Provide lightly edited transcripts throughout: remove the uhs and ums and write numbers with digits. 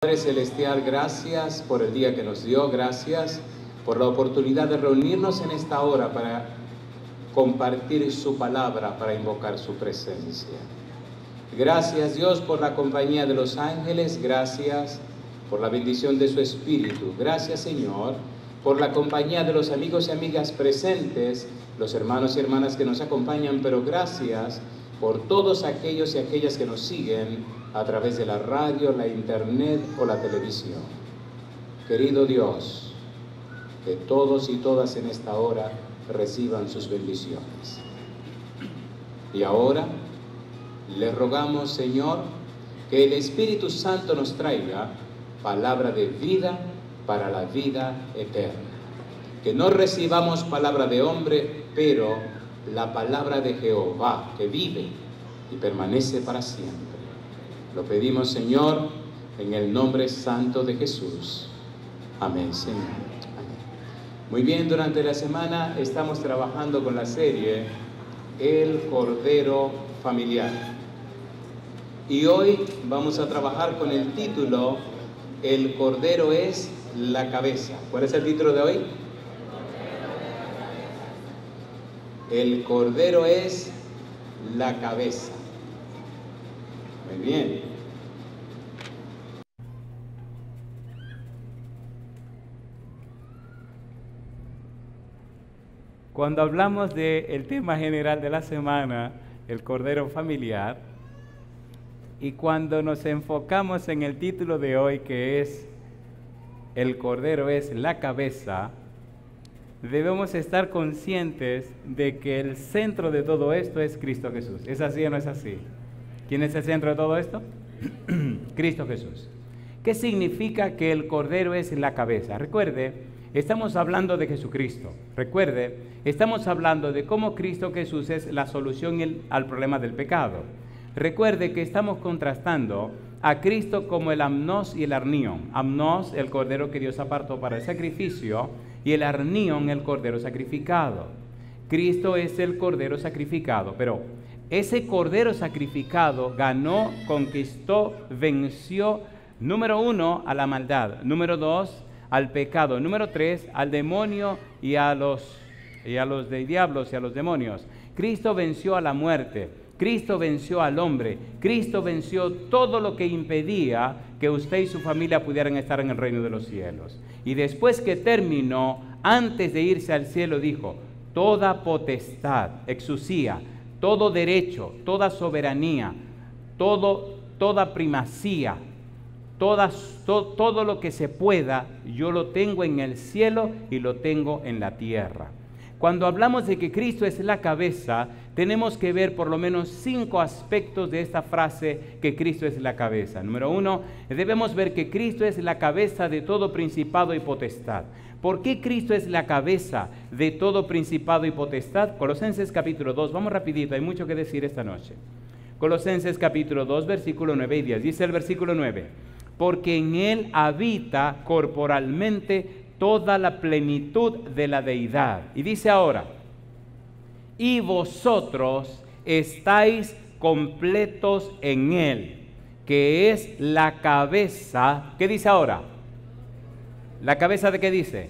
Padre Celestial, gracias por el día que nos dio, gracias por la oportunidad de reunirnos en esta hora para compartir su palabra, para invocar su presencia. Gracias, Dios, por la compañía de los ángeles, gracias por la bendición de su Espíritu. Gracias, Señor, por la compañía de los amigos y amigas presentes, los hermanos y hermanas que nos acompañan, pero gracias por todos aquellos y aquellas que nos siguen a través de la radio, la internet o la televisión. Querido Dios, que todos y todas en esta hora reciban sus bendiciones. Y ahora le rogamos, Señor, que el Espíritu Santo nos traiga palabra de vida para la vida eterna. Que no recibamos palabra de hombre, pero la palabra de Jehová, que vive y permanece para siempre. Lo pedimos, Señor, en el nombre santo de Jesús. Amén, Señor. Amén. Muy bien, durante la semana estamos trabajando con la serie El Cordero Familiar. Y hoy vamos a trabajar con el título El Cordero es la cabeza. ¿Cuál es el título de hoy? El Cordero es la cabeza. Muy bien. Cuando hablamos del tema general de la semana, el Cordero Familiar, y cuando nos enfocamos en el título de hoy, que es El Cordero es la cabeza, debemos estar conscientes de que el centro de todo esto es Cristo Jesús. ¿Es así o no es así? ¿Quién es el centro de todo esto? Cristo Jesús. ¿Qué significa que el Cordero es la cabeza? Recuerde, estamos hablando de Jesucristo. Recuerde, estamos hablando de cómo Cristo Jesús es la solución al problema del pecado. Recuerde que estamos contrastando a Cristo como el amnos y el arnión. Amnos, el cordero que Dios apartó para el sacrificio, y el arnión, el cordero sacrificado. Cristo es el cordero sacrificado, pero ese cordero sacrificado ganó, conquistó, venció, número 1, a la maldad, número 2, al pecado, número 3, al demonio y a los diablos y a los demonios. Cristo venció a la muerte. Cristo venció al hombre. Cristo venció todo lo que impedía que usted y su familia pudieran estar en el reino de los cielos. Y después que terminó, antes de irse al cielo, dijo: toda potestad, exusía, todo derecho, toda soberanía, toda primacía, todo lo que se pueda, yo lo tengo en el cielo y lo tengo en la tierra. Cuando hablamos de que Cristo es la cabeza, tenemos que ver por lo menos 5 aspectos de esta frase, que Cristo es la cabeza. Número 1, debemos ver que Cristo es la cabeza de todo principado y potestad. ¿Por qué Cristo es la cabeza de todo principado y potestad? Colosenses capítulo 2, vamos rapidito, hay mucho que decir esta noche. Colosenses capítulo 2, versículo 9 y 10, dice el versículo 9, porque en Él habita corporalmente toda la plenitud de la deidad. Y dice ahora, y vosotros estáis completos en Él, que es la cabeza. ¿Qué dice ahora? ¿La cabeza de qué dice?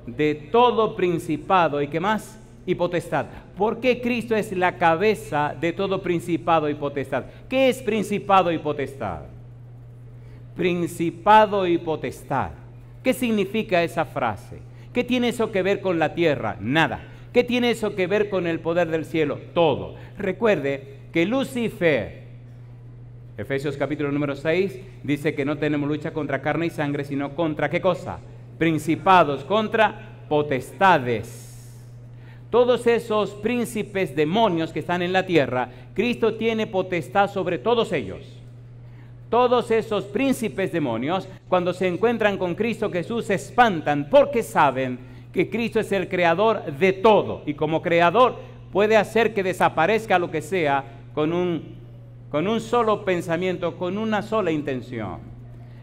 De todo principado. ¿Y qué más? Y potestad. ¿Por qué Cristo es la cabeza de todo principado y potestad? ¿Qué es principado y potestad? Principado y potestad. ¿Qué significa esa frase? ¿Qué tiene eso que ver con la tierra? Nada. ¿Qué tiene eso que ver con el poder del cielo? Todo. Recuerde que Lucifer, Efesios capítulo número 6, dice que no tenemos lucha contra carne y sangre, sino contra, ¿qué cosa? Principados, contra potestades. Todos esos príncipes demonios que están en la tierra, Cristo tiene potestad sobre todos ellos. Todos esos príncipes demonios, cuando se encuentran con Cristo Jesús, se espantan porque saben que Cristo es el creador de todo. Y como creador puede hacer que desaparezca lo que sea con un solo pensamiento, con una sola intención.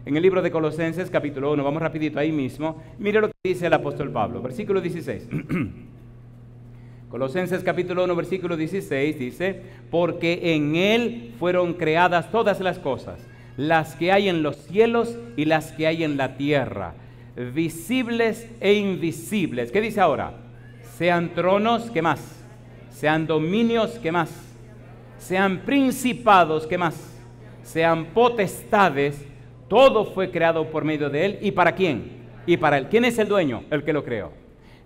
En el libro de Colosenses capítulo 1, vamos rapidito ahí mismo, mire lo que dice el apóstol Pablo, versículo 16. Colosenses capítulo 1, versículo 16 dice, porque en Él fueron creadas todas las cosas, las que hay en los cielos y las que hay en la tierra, visibles e invisibles. ¿Qué dice ahora? Sean tronos, ¿qué más? Sean dominios, ¿qué más? Sean principados, ¿qué más? Sean potestades, todo fue creado por medio de Él. ¿Y para quién? Y para Él. ¿Quién es el dueño? El que lo creó.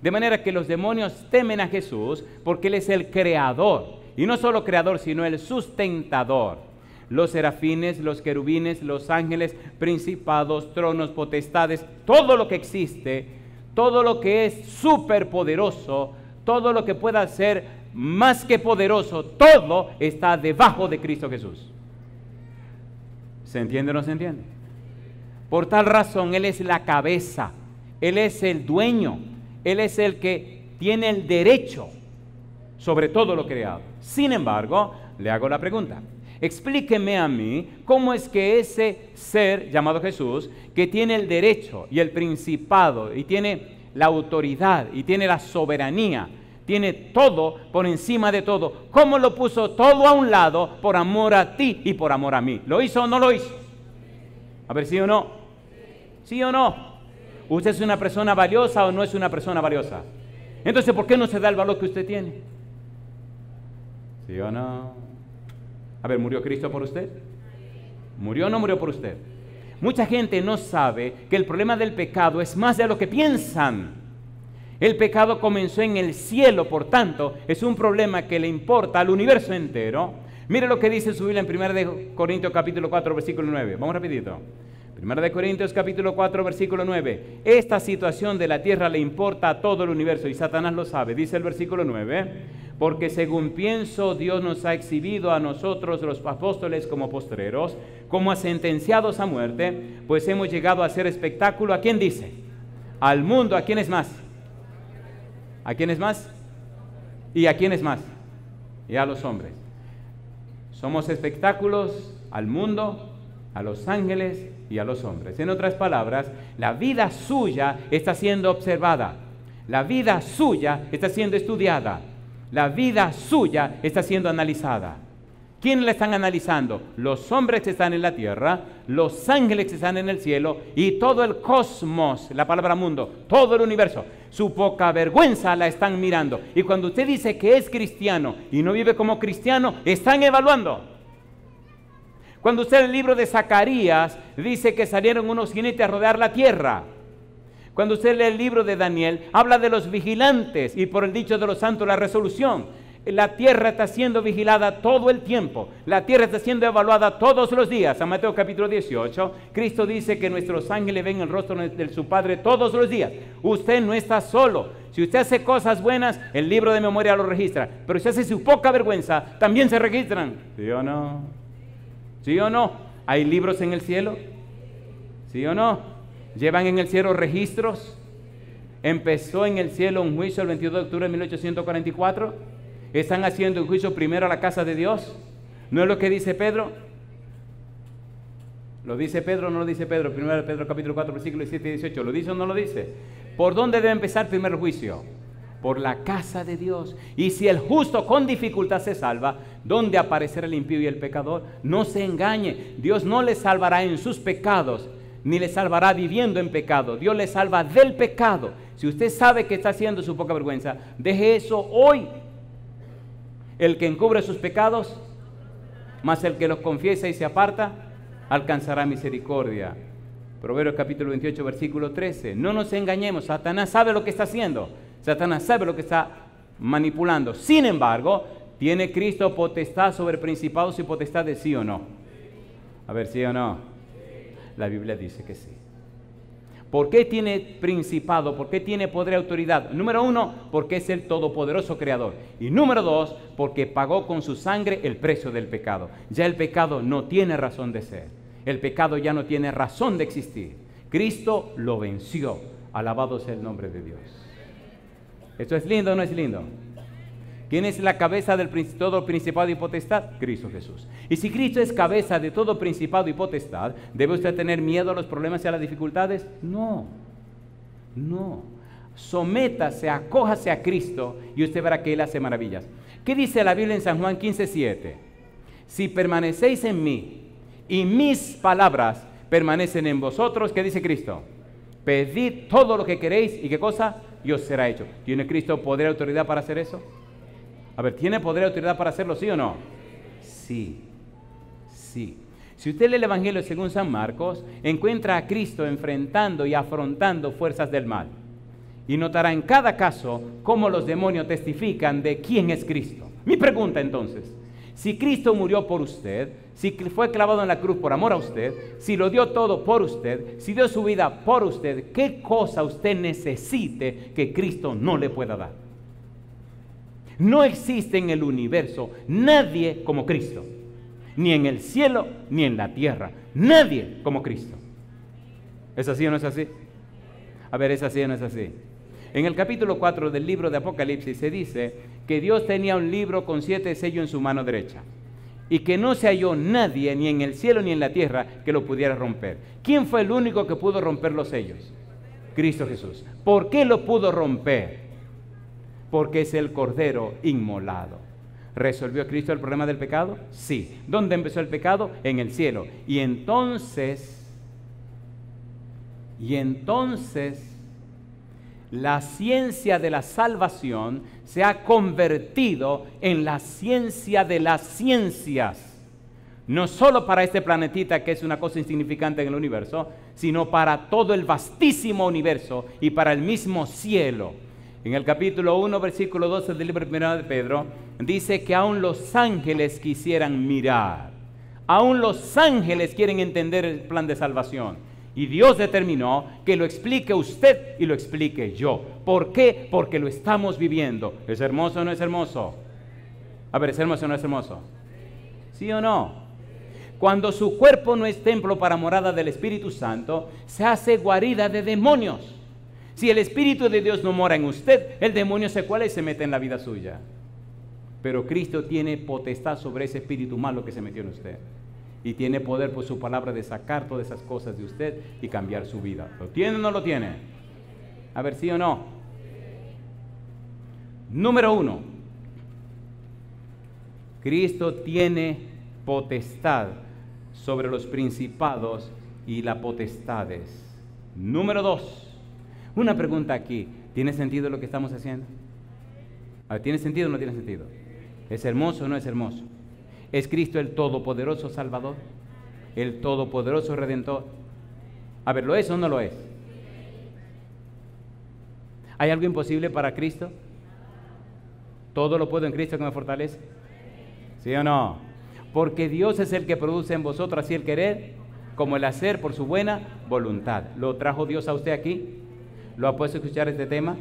De manera que los demonios temen a Jesús porque Él es el creador. Y no solo creador, sino el sustentador. Los serafines, los querubines, los ángeles, principados, tronos, potestades, todo lo que existe, todo lo que es superpoderoso, todo lo que pueda ser más que poderoso, todo está debajo de Cristo Jesús. ¿Se entiende o no se entiende? Por tal razón, Él es la cabeza, Él es el dueño, Él es el que tiene el derecho sobre todo lo creado. Sin embargo, le hago la pregunta. Explíqueme a mí cómo es que ese ser llamado Jesús, que tiene el derecho y el principado y tiene la autoridad y tiene la soberanía, tiene todo por encima de todo, ¿cómo lo puso todo a un lado por amor a ti y por amor a mí? ¿Lo hizo o no lo hizo? A ver, ¿sí o no? ¿Sí o no? ¿Usted es una persona valiosa o no es una persona valiosa? Entonces, ¿por qué no se da el valor que usted tiene? ¿Sí o no? A ver, ¿murió Cristo por usted? ¿Murió o no murió por usted? Mucha gente no sabe que el problema del pecado es más de lo que piensan. El pecado comenzó en el cielo, por tanto, es un problema que le importa al universo entero. Mire lo que dice su Biblia en 1 Corintios capítulo 4, versículo 9. Vamos rapidito. 1 Corintios capítulo 4, versículo 9. Esta situación de la tierra le importa a todo el universo y Satanás lo sabe. Dice el versículo 9. Porque según pienso, Dios nos ha exhibido a nosotros los apóstoles como postreros, como a sentenciados a muerte, pues hemos llegado a hacer espectáculo. ¿A quién dice? Al mundo. ¿A quién es más? ¿A quién es más? ¿Y a quién es más? Y a los hombres. Somos espectáculos al mundo, a los ángeles y a los hombres. En otras palabras, la vida suya está siendo observada. La vida suya está siendo estudiada. La vida suya está siendo analizada. ¿Quién la están analizando? Los hombres que están en la tierra, los ángeles que están en el cielo y todo el cosmos, la palabra mundo, todo el universo. Su poca vergüenza la están mirando. Y cuando usted dice que es cristiano y no vive como cristiano, están evaluando. Cuando usted en el libro de Zacarías dice que salieron unos jinetes a rodear la tierra. Cuando usted lee el libro de Daniel, habla de los vigilantes y por el dicho de los santos la resolución. La tierra está siendo vigilada todo el tiempo. La tierra está siendo evaluada todos los días. San Mateo capítulo 18, Cristo dice que nuestros ángeles ven el rostro de su Padre todos los días. Usted no está solo. Si usted hace cosas buenas, el libro de memoria lo registra. Pero si hace su poca vergüenza, también se registran. ¿Sí o no? ¿Sí o no? ¿Hay libros en el cielo? ¿Sí o no? ¿Llevan en el cielo registros? ¿Empezó en el cielo un juicio el 22 de octubre de 1844? ¿Están haciendo un juicio primero a la casa de Dios? ¿No es lo que dice Pedro? ¿Lo dice Pedro o no lo dice Pedro? 1 Pedro capítulo 4, versículos 17 y 18. ¿Lo dice o no lo dice? ¿Por dónde debe empezar primero el juicio? Por la casa de Dios. Y si el justo con dificultad se salva, ¿dónde aparecerá el impío y el pecador? No se engañe. Dios no le salvará en sus pecados, ni le salvará viviendo en pecado. Dios le salva del pecado. Si usted sabe que está haciendo su poca vergüenza, deje eso hoy. El que encubre sus pecados, mas el que los confiesa y se aparta, alcanzará misericordia. Proverbios capítulo 28, versículo 13. No nos engañemos, Satanás sabe lo que está haciendo. Satanás sabe lo que está manipulando. Sin embargo, ¿tiene Cristo potestad sobre principados y potestades, sí o no? A ver, ¿sí o no? La Biblia dice que sí. ¿Por qué tiene principado? ¿Por qué tiene poder y autoridad? Número uno, porque es el todopoderoso creador. Y número dos, porque pagó con su sangre el precio del pecado. Ya el pecado no tiene razón de ser. El pecado ya no tiene razón de existir. Cristo lo venció. Alabado sea el nombre de Dios. ¿Esto es lindo o no es lindo? ¿Quién es la cabeza del todo principado y potestad? Cristo Jesús. Y si Cristo es cabeza de todo principado y potestad, ¿debe usted tener miedo a los problemas y a las dificultades? No, no. Sométase, acójase a Cristo y usted verá que Él hace maravillas. ¿Qué dice la Biblia en San Juan 15:7? Si permanecéis en mí y mis palabras permanecen en vosotros, ¿qué dice Cristo? Pedid todo lo que queréis y ¿qué cosa? Y os será hecho. ¿Tiene Cristo poder y autoridad para hacer eso? A ver, ¿tiene poder y autoridad para hacerlo, sí o no? Sí, sí. Si usted lee el Evangelio según San Marcos, encuentra a Cristo enfrentando y afrontando fuerzas del mal. Y notará en cada caso cómo los demonios testifican de quién es Cristo. Mi pregunta entonces, si Cristo murió por usted, si fue clavado en la cruz por amor a usted, si lo dio todo por usted, si dio su vida por usted, ¿qué cosa usted necesite que Cristo no le pueda dar? No existe en el universo nadie como Cristo, ni en el cielo ni en la tierra, nadie como Cristo. ¿Es así o no es así? A ver, ¿es así o no es así? En el capítulo 4 del libro de Apocalipsis se dice que Dios tenía un libro con 7 sellos en su mano derecha y que no se halló nadie, ni en el cielo ni en la tierra, que lo pudiera romper. ¿Quién fue el único que pudo romper los sellos? Cristo Jesús. ¿Por qué lo pudo romper? Porque es el Cordero inmolado. ¿Resolvió Cristo el problema del pecado? Sí. ¿Dónde empezó el pecado? En el cielo. Y entonces, la ciencia de la salvación se ha convertido en la ciencia de las ciencias. No solo para este planetita que es una cosa insignificante en el universo, sino para todo el vastísimo universo y para el mismo cielo. En el capítulo 1, versículo 12 del libro primero de Pedro, dice que aún los ángeles quisieran mirar. Aún los ángeles quieren entender el plan de salvación. Y Dios determinó que lo explique usted y lo explique yo. ¿Por qué? Porque lo estamos viviendo. ¿Es hermoso o no es hermoso? A ver, ¿es hermoso o no es hermoso? ¿Sí o no? Cuando su cuerpo no es templo para morada del Espíritu Santo, se hace guarida de demonios. Si el Espíritu de Dios no mora en usted, el demonio se cuela y se mete en la vida suya. Pero Cristo tiene potestad sobre ese espíritu malo que se metió en usted. Y tiene poder por su palabra de sacar todas esas cosas de usted y cambiar su vida. ¿Lo tiene o no lo tiene? A ver, ¿sí o no? Número 1. Cristo tiene potestad sobre los principados y las potestades. Número 2. Una pregunta aquí. ¿Tiene sentido lo que estamos haciendo? A ver, ¿tiene sentido o no tiene sentido? ¿Es hermoso o no es hermoso? ¿Es Cristo el todopoderoso Salvador? ¿El todopoderoso Redentor? A ver, ¿lo es o no lo es? ¿Hay algo imposible para Cristo? ¿Todo lo puedo en Cristo que me fortalece? ¿Sí o no? Porque Dios es el que produce en vosotros así el querer como el hacer por su buena voluntad. ¿Lo trajo Dios a usted aquí? ¿Lo ha puesto a escuchar este tema?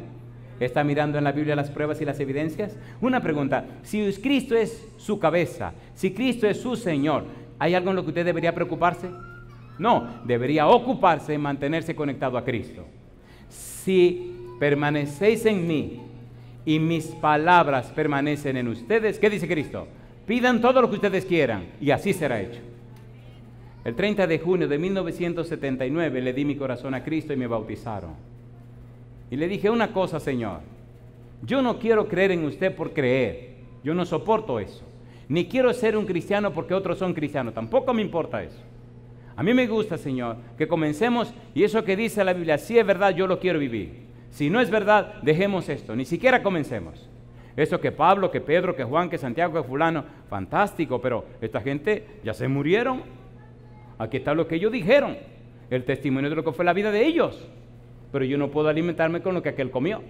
¿Está mirando en la Biblia las pruebas y las evidencias? Una pregunta, si Cristo es su cabeza, si Cristo es su Señor, ¿hay algo en lo que usted debería preocuparse? No, debería ocuparse en mantenerse conectado a Cristo. Si permanecéis en mí y mis palabras permanecen en ustedes, ¿qué dice Cristo? Pidan todo lo que ustedes quieran y así será hecho. El 30 de junio de 1979 le di mi corazón a Cristo y me bautizaron. Y le dije una cosa, Señor, yo no quiero creer en usted por creer, yo no soporto eso, ni quiero ser un cristiano porque otros son cristianos, tampoco me importa eso. A mí me gusta, Señor, que comencemos y eso que dice la Biblia, si es verdad, yo lo quiero vivir. Si no es verdad, dejemos esto, ni siquiera comencemos. Eso que Pablo, que Pedro, que Juan, que Santiago, que fulano, fantástico, pero esta gente ya se murieron. Aquí está lo que ellos dijeron, el testimonio de lo que fue la vida de ellos. Pero yo no puedo alimentarme con lo que aquel comió.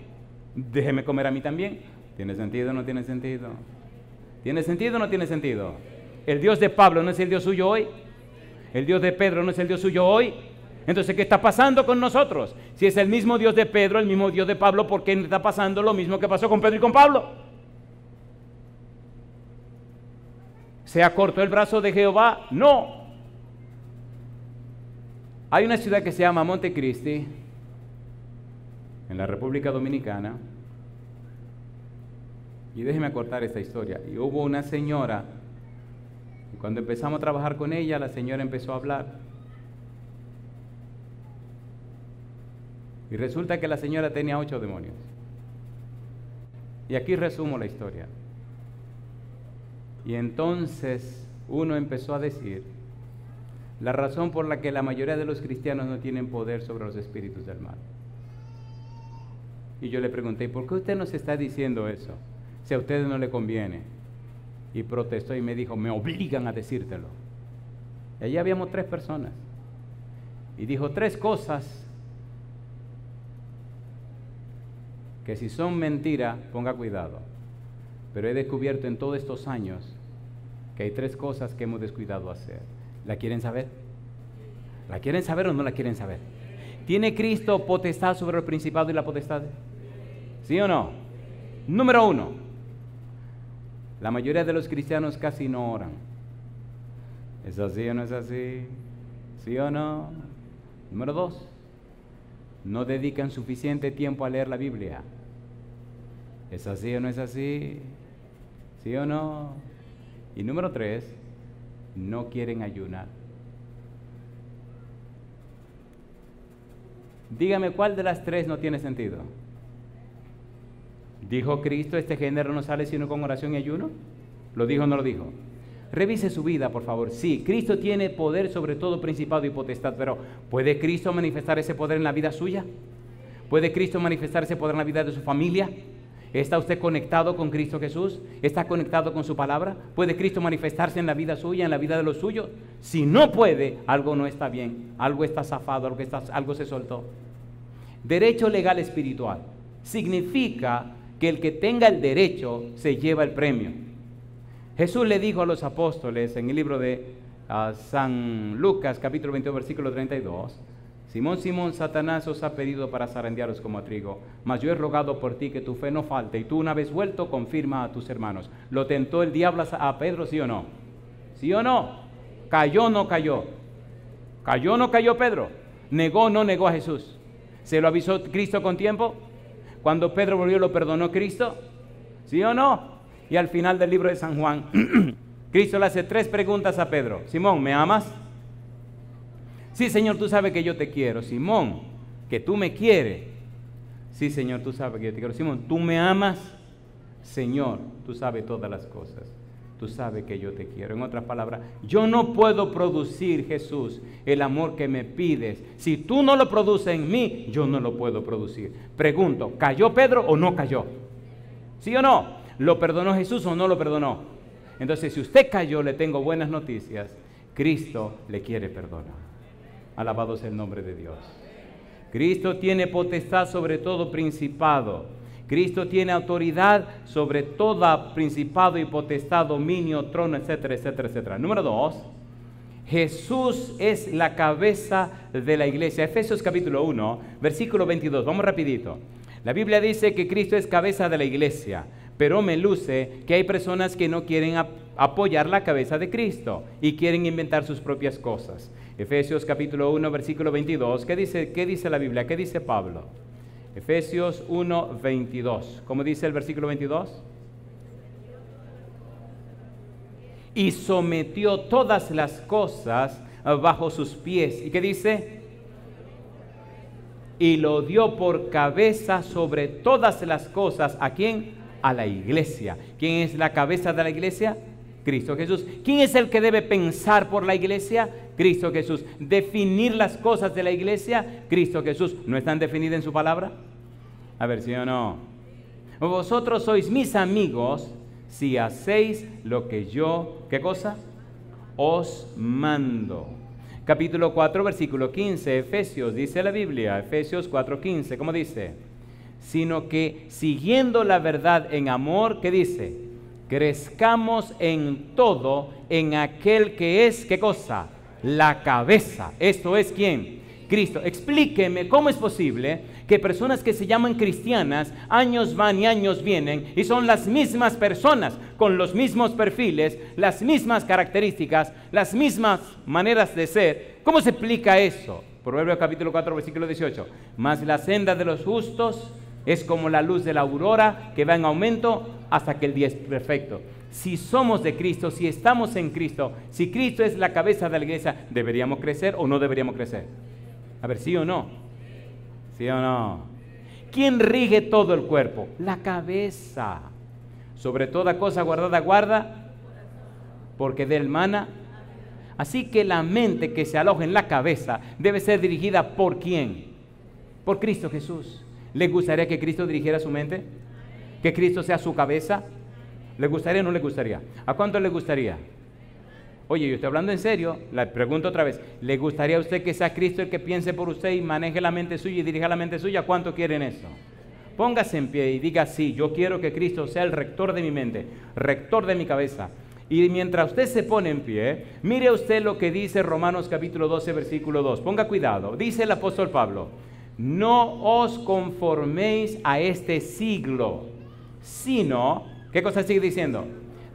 Déjeme comer a mí también. ¿Tiene sentido o no tiene sentido? ¿Tiene sentido o no tiene sentido? ¿El Dios de Pablo no es el Dios suyo hoy? ¿El Dios de Pedro no es el Dios suyo hoy? Entonces, ¿qué está pasando con nosotros? Si es el mismo Dios de Pedro, el mismo Dios de Pablo, ¿por qué está pasando lo mismo que pasó con Pedro y con Pablo? ¿Se acortó el brazo de Jehová? No. Hay una ciudad que se llama Montecristi, en la República Dominicana, y déjeme cortar esta historia. Y hubo una señora, y cuando empezamos a trabajar con ella, la señora empezó a hablar. Y resulta que la señora tenía 8 demonios. Y aquí resumo la historia. Y entonces uno empezó a decir, La razón por la que la mayoría de los cristianos no tienen poder sobre los espíritus del mal. Y yo le pregunté, ¿por qué usted nos está diciendo eso? Si a ustedes no le conviene. Y protestó y me dijo, me obligan a decírtelo. Y allí habíamos 3 personas. Y dijo 3 cosas que si son mentira, ponga cuidado. Pero he descubierto en todos estos años que hay 3 cosas que hemos descuidado hacer. ¿La quieren saber? ¿La quieren saber o no la quieren saber? ¿Tiene Cristo potestad sobre el principado y la potestad? ¿Sí o no? Número 1. La mayoría de los cristianos casi no oran. ¿Es así o no es así? ¿Sí o no? Número 2. No dedican suficiente tiempo a leer la Biblia. ¿Es así o no es así? ¿Sí o no? Y número 3, no quieren ayunar. Dígame cuál de las 3 no tiene sentido. ¿Dijo Cristo este género no sale sino con oración y ayuno? ¿Lo dijo o no lo dijo? Revise su vida, por favor. Sí, Cristo tiene poder sobre todo principado y potestad, pero ¿puede Cristo manifestar ese poder en la vida suya? ¿Puede Cristo manifestar ese poder en la vida de su familia? ¿Está usted conectado con Cristo Jesús? ¿Está conectado con su palabra? ¿Puede Cristo manifestarse en la vida suya, en la vida de los suyos? Si no puede, algo no está bien, algo está zafado, algo se soltó. Derecho legal espiritual significa que el que tenga el derecho se lleva el premio. Jesús le dijo a los apóstoles en el libro de San Lucas, capítulo 22, versículo 32, Simón, Simón, Satanás os ha pedido para zarandearos como a trigo, mas yo he rogado por ti que tu fe no falte, y tú una vez vuelto confirma a tus hermanos. ¿Lo tentó el diablo a Pedro, sí o no? ¿Sí o no? ¿Cayó o no cayó? ¿Cayó o no cayó Pedro? ¿Negó o no negó a Jesús? ¿Se lo avisó Cristo con tiempo? Cuando Pedro volvió, ¿lo perdonó Cristo? ¿Sí o no? Y al final del libro de San Juan, Cristo le hace 3 preguntas a Pedro. Simón, ¿me amas? Sí, Señor, tú sabes que yo te quiero. Simón, que tú me quieres. Sí, Señor, tú sabes que yo te quiero. Simón, ¿tú me amas? Señor, tú sabes todas las cosas. Tú sabes que yo te quiero. En otras palabras, yo no puedo producir, Jesús, el amor que me pides. Si tú no lo produces en mí, yo no lo puedo producir. Pregunto, ¿cayó Pedro o no cayó? ¿Sí o no? ¿Lo perdonó Jesús o no lo perdonó? Entonces, si usted cayó, le tengo buenas noticias. Cristo le quiere perdonar. Alabado sea el nombre de Dios. Cristo tiene potestad sobre todo principado. Cristo tiene autoridad sobre todo principado y potestad, dominio, trono, etcétera, etcétera, etcétera. Número 2, Jesús es la cabeza de la iglesia. Efesios capítulo 1, versículo 22. Vamos rapidito. La Biblia dice que Cristo es cabeza de la iglesia, pero me luce que hay personas que no quieren apoyar la cabeza de Cristo y quieren inventar sus propias cosas. Efesios capítulo 1, versículo 22. ¿Qué dice la Biblia? ¿Qué dice Pablo? Efesios 1, 22. ¿Cómo dice el versículo 22? Y sometió todas las cosas bajo sus pies. ¿Y qué dice? Y lo dio por cabeza sobre todas las cosas. ¿A quién? A la iglesia. ¿Quién es la cabeza de la iglesia? Cristo Jesús. ¿Quién es el que debe pensar por la iglesia? Cristo Jesús. ¿Definir las cosas de la iglesia? Cristo Jesús. ¿No están definidas en su palabra? A ver, ¿sí o no? Vosotros sois mis amigos si hacéis lo que yo, ¿qué cosa? Os mando. Capítulo 4, versículo 15, Efesios, dice la Biblia, Efesios 4, 15, ¿cómo dice? Sino que siguiendo la verdad en amor, ¿qué dice? Crezcamos en todo en aquel que es, ¿qué cosa? La cabeza. ¿Esto es quién? Cristo. Explíqueme cómo es posible que personas que se llaman cristianas, años van y años vienen, y son las mismas personas, con los mismos perfiles, las mismas características, las mismas maneras de ser. ¿Cómo se explica eso? Proverbios capítulo 4, versículo 18. Mas la senda de los justos es como la luz de la aurora, que va en aumento hasta que el día es perfecto. Si somos de Cristo, si estamos en Cristo, si Cristo es la cabeza de la iglesia, ¿deberíamos crecer o no deberíamos crecer? A ver, ¿sí o no? ¿Sí o no? ¿Quién rige todo el cuerpo? La cabeza. Sobre toda cosa guardada, guarda, porque del mana. Así que la mente que se aloja en la cabeza debe ser dirigida ¿por quién? Por Cristo Jesús. ¿Le gustaría que Cristo dirigiera su mente? ¿Que Cristo sea su cabeza? ¿Le gustaría o no le gustaría? ¿A cuánto le gustaría? Oye, yo estoy hablando en serio, le pregunto otra vez, ¿le gustaría a usted que sea Cristo el que piense por usted y maneje la mente suya y dirija la mente suya? ¿Cuánto quieren eso? Póngase en pie y diga, sí, yo quiero que Cristo sea el rector de mi mente, rector de mi cabeza. Y mientras usted se pone en pie, mire usted lo que dice Romanos capítulo 12, versículo 2. Ponga cuidado, dice el apóstol Pablo, no os conforméis a este siglo, sino, ¿qué cosa sigue diciendo?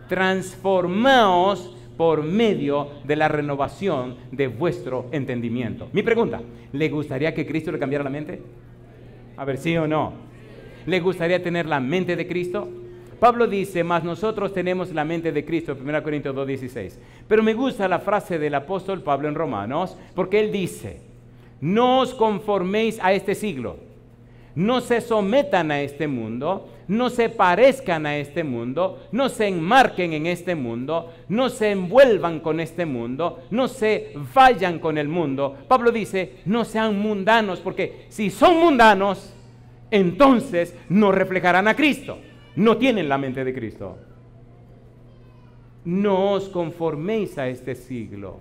Transformaos por medio de la renovación de vuestro entendimiento. Mi pregunta, ¿le gustaría que Cristo le cambiara la mente? A ver, ¿sí o no? ¿Le gustaría tener la mente de Cristo? Pablo dice, mas nosotros tenemos la mente de Cristo, 1 Corintios 2:16. Pero me gusta la frase del apóstol Pablo en Romanos, porque él dice, no os conforméis a este siglo, no se sometan a este mundo, no se parezcan a este mundo, no se enmarquen en este mundo, no se envuelvan con este mundo, no se vayan con el mundo. Pablo dice, no sean mundanos, porque si son mundanos, entonces no reflejarán a Cristo. No tienen la mente de Cristo. No os conforméis a este siglo,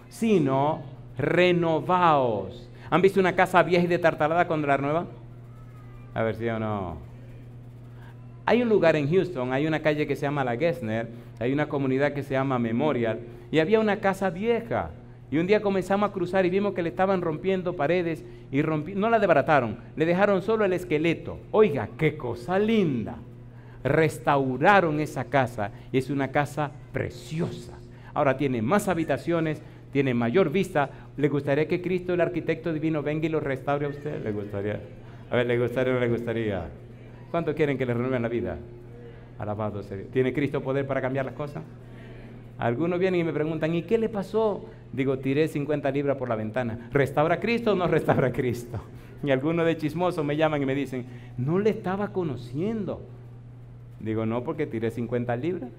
sino renovaos. ¿Han visto una casa vieja y detartalada cuando la renuevan? A ver si o no. Hay un lugar en Houston, hay una calle que se llama La Gessner, hay una comunidad que se llama Memorial, y había una casa vieja. Y un día comenzamos a cruzar y vimos que le estaban rompiendo paredes y no la desbarataron, le dejaron solo el esqueleto. Oiga, qué cosa linda. Restauraron esa casa y es una casa preciosa. Ahora tiene más habitaciones, tiene mayor vista. ¿Le gustaría que Cristo, el arquitecto divino, venga y lo restaure a usted? ¿Le gustaría? A ver, ¿le gustaría o no le gustaría? ¿Cuánto quieren que le renueven la vida? Alabado sea Dios. ¿Tiene Cristo poder para cambiar las cosas? Algunos vienen y me preguntan, ¿y qué le pasó? Digo, tiré 50 libras por la ventana. ¿Restaura Cristo o no restaura Cristo? Y algunos de chismosos me llaman y me dicen, no le estaba conociendo. Digo, no, porque tiré 50 libras.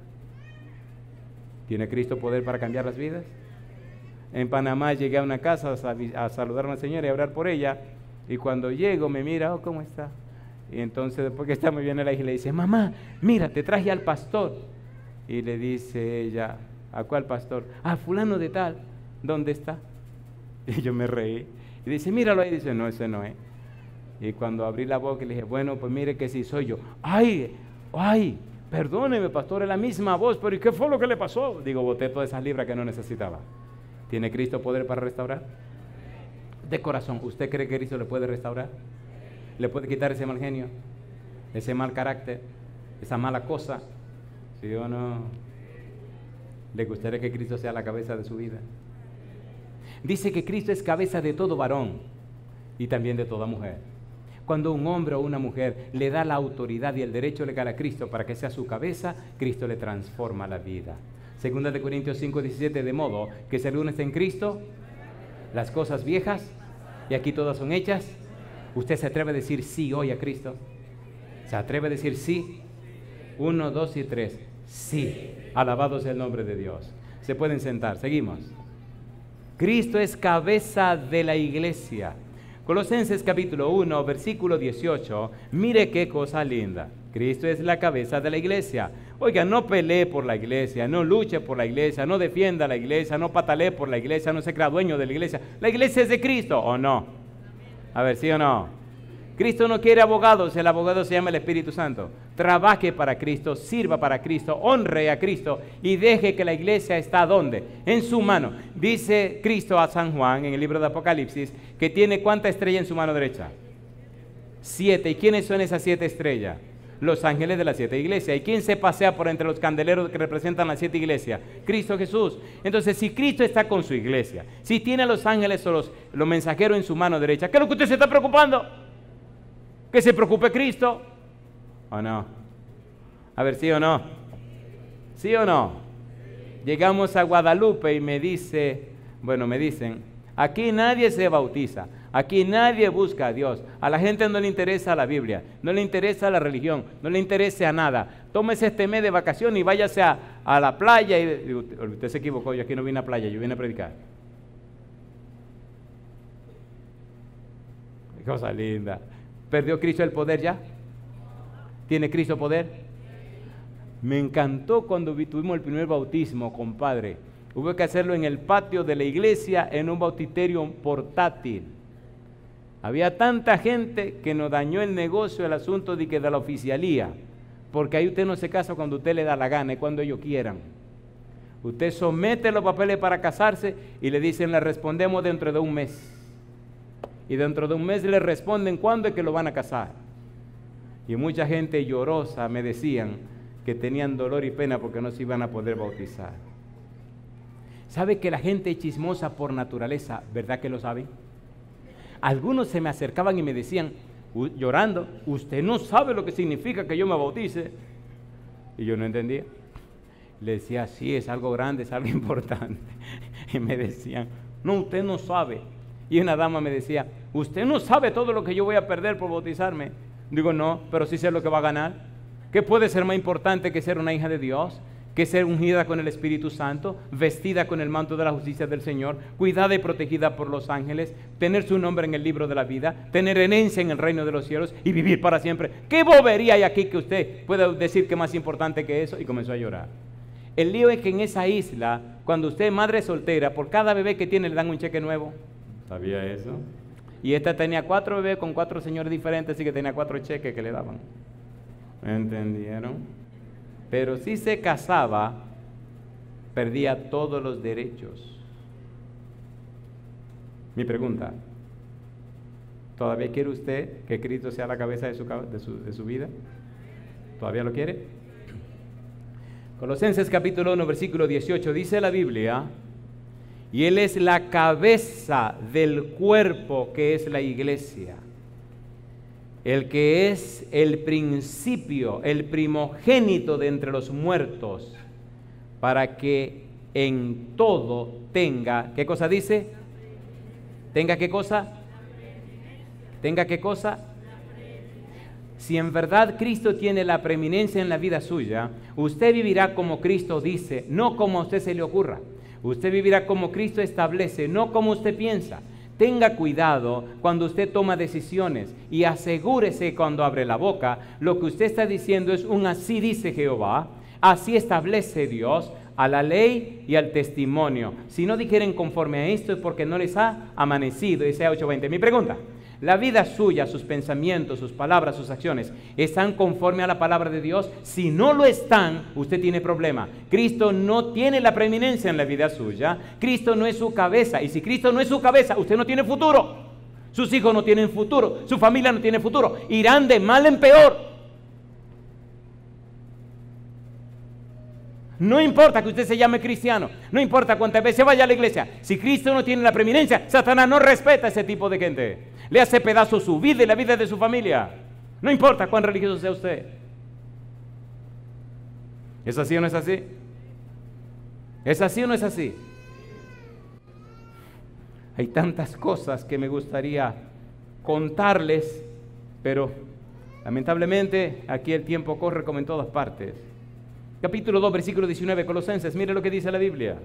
¿Tiene Cristo poder para cambiar las vidas? En Panamá llegué a una casa a saludar a una señora y a orar por ella. Y cuando llego me mira, oh, ¿cómo está? Y entonces después que está muy bien la hija le dice, mamá, mira, te traje al pastor. Y le dice ella, ¿a cuál pastor? Ah, fulano de tal, ¿dónde está? Y yo me reí. Y dice, míralo ahí. Y dice, no, ese no es. Y cuando abrí la boca y le dije, bueno, pues mire que sí soy yo. Ay, perdóneme, pastor, es la misma voz, pero ¿y qué fue lo que le pasó? Digo, boté todas esas libras que no necesitaba. ¿Tiene Cristo poder para restaurar? De corazón, ¿usted cree que Cristo le puede restaurar? ¿Le puede quitar ese mal genio? Ese mal carácter, esa mala cosa. ¿Sí o no? ¿Le gustaría que Cristo sea la cabeza de su vida? Dice que Cristo es cabeza de todo varón y también de toda mujer. Cuando un hombre o una mujer le da la autoridad y el derecho legal a Cristo para que sea su cabeza, Cristo le transforma la vida. Segunda de Corintios 5:17, de modo que si alguno está en Cristo, las cosas viejas, y aquí todas son hechas. ¿Usted se atreve a decir sí hoy a Cristo? ¿Se atreve a decir sí? 1, 2 y 3. Sí. Alabado sea el nombre de Dios. Se pueden sentar. Seguimos. Cristo es cabeza de la iglesia. Colosenses capítulo 1, versículo 18. Mire qué cosa linda. Cristo es la cabeza de la iglesia. Oiga, no pelee por la iglesia, no luche por la iglesia, no defienda la iglesia, no patalee por la iglesia, no se crea dueño de la iglesia. La iglesia es de Cristo, ¿o no? A ver, ¿sí o no? Cristo no quiere abogados, el abogado se llama el Espíritu Santo. Trabaje para Cristo, sirva para Cristo, honre a Cristo y deje que la iglesia está ¿dónde? En su mano. Dice Cristo a San Juan en el libro de Apocalipsis que tiene ¿cuánta estrella en su mano derecha? 7. ¿Y quiénes son esas 7 estrellas? Los ángeles de las 7 iglesias. ¿Y quién se pasea por entre los candeleros que representan las 7 iglesias? Cristo Jesús. Entonces, si Cristo está con su iglesia, si tiene a los ángeles o los mensajeros en su mano derecha, ¿qué es lo que usted se está preocupando? ¿Que se preocupe Cristo? ¿O no? A ver, ¿sí o no? ¿Sí o no? Llegamos a Guadalupe y me dicen, aquí nadie se bautiza, aquí nadie busca a Dios, a la gente no le interesa la Biblia, no le interesa la religión, no le interesa nada. tómese este mes de vacaciones y váyase a la playa. Y digo, usted se equivocó, yo aquí no vine a playa, yo vine a predicar. Qué cosa linda. ¿Perdió Cristo el poder ya? ¿Tiene Cristo poder? Me encantó cuando tuvimos el primer bautismo, compadre. Hubo que hacerlo en el patio de la iglesia, en un bautisterio portátil. Había tanta gente que nos dañó el negocio, el asunto de la oficialía. Porque ahí usted no se casa cuando usted le da la gana, es cuando ellos quieran. Usted somete los papeles para casarse y le dicen, le respondemos dentro de un mes. Y dentro de un mes le responden cuándo es que lo van a casar. Y mucha gente llorosa me decían que tenían dolor y pena porque no se iban a poder bautizar. ¿Sabe que la gente es chismosa por naturaleza? ¿Verdad que lo sabe? Algunos se me acercaban y me decían, llorando, usted no sabe lo que significa que yo me bautice. Y yo no entendía. Le decía, sí, es algo grande, es algo importante. Y me decían, no, usted no sabe. Y una dama me decía, usted no sabe todo lo que yo voy a perder por bautizarme. Digo, no, pero sí sé lo que va a ganar. ¿Qué puede ser más importante que ser una hija de Dios? Que ser ungida con el Espíritu Santo, vestida con el manto de la justicia del Señor, cuidada y protegida por los ángeles, tener su nombre en el libro de la vida, tener herencia en el reino de los cielos y vivir para siempre. ¿Qué bobería hay aquí que usted pueda decir que es más importante que eso? Y comenzó a llorar. El lío es que en esa isla, cuando usted es madre soltera, por cada bebé que tiene le dan un cheque nuevo. ¿Sabía eso? Y esta tenía 4 bebés con 4 señores diferentes, así que tenía 4 cheques que le daban. ¿Entendieron? Pero si se casaba, perdía todos los derechos. Mi pregunta, ¿todavía quiere usted que Cristo sea la cabeza de su vida? ¿Todavía lo quiere? Colosenses capítulo 1, versículo 18, dice la Biblia, y Él es la cabeza del cuerpo que es la iglesia. El que es el principio, el primogénito de entre los muertos, para que en todo tenga, ¿qué cosa dice? ¿Tenga qué cosa? ¿Tenga qué cosa? Si en verdad Cristo tiene la preeminencia en la vida suya, usted vivirá como Cristo dice, no como a usted se le ocurra. Usted vivirá como Cristo establece, no como usted piensa. Tenga cuidado cuando usted toma decisiones y asegúrese cuando abre la boca, lo que usted está diciendo es un así dice Jehová, así establece Dios, a la ley y al testimonio. Si no dijeren conforme a esto es porque no les ha amanecido. Isaías 8:20. Mi pregunta, ¿la vida suya, sus pensamientos, sus palabras, sus acciones, están conforme a la palabra de Dios? Si no lo están, usted tiene problema. Cristo no tiene la preeminencia en la vida suya. Cristo no es su cabeza. Y si Cristo no es su cabeza, usted no tiene futuro. Sus hijos no tienen futuro. Su familia no tiene futuro. Irán de mal en peor. No importa que usted se llame cristiano. No importa cuántas veces vaya a la iglesia. Si Cristo no tiene la preeminencia, Satanás no respeta a ese tipo de gente. Le hace pedazos su vida y la vida de su familia. No importa cuán religioso sea usted. ¿Es así o no es así? ¿Es así o no es así? Hay tantas cosas que me gustaría contarles, pero lamentablemente aquí el tiempo corre como en todas partes. Capítulo 2, versículo 19, Colosenses, mire lo que dice la Biblia.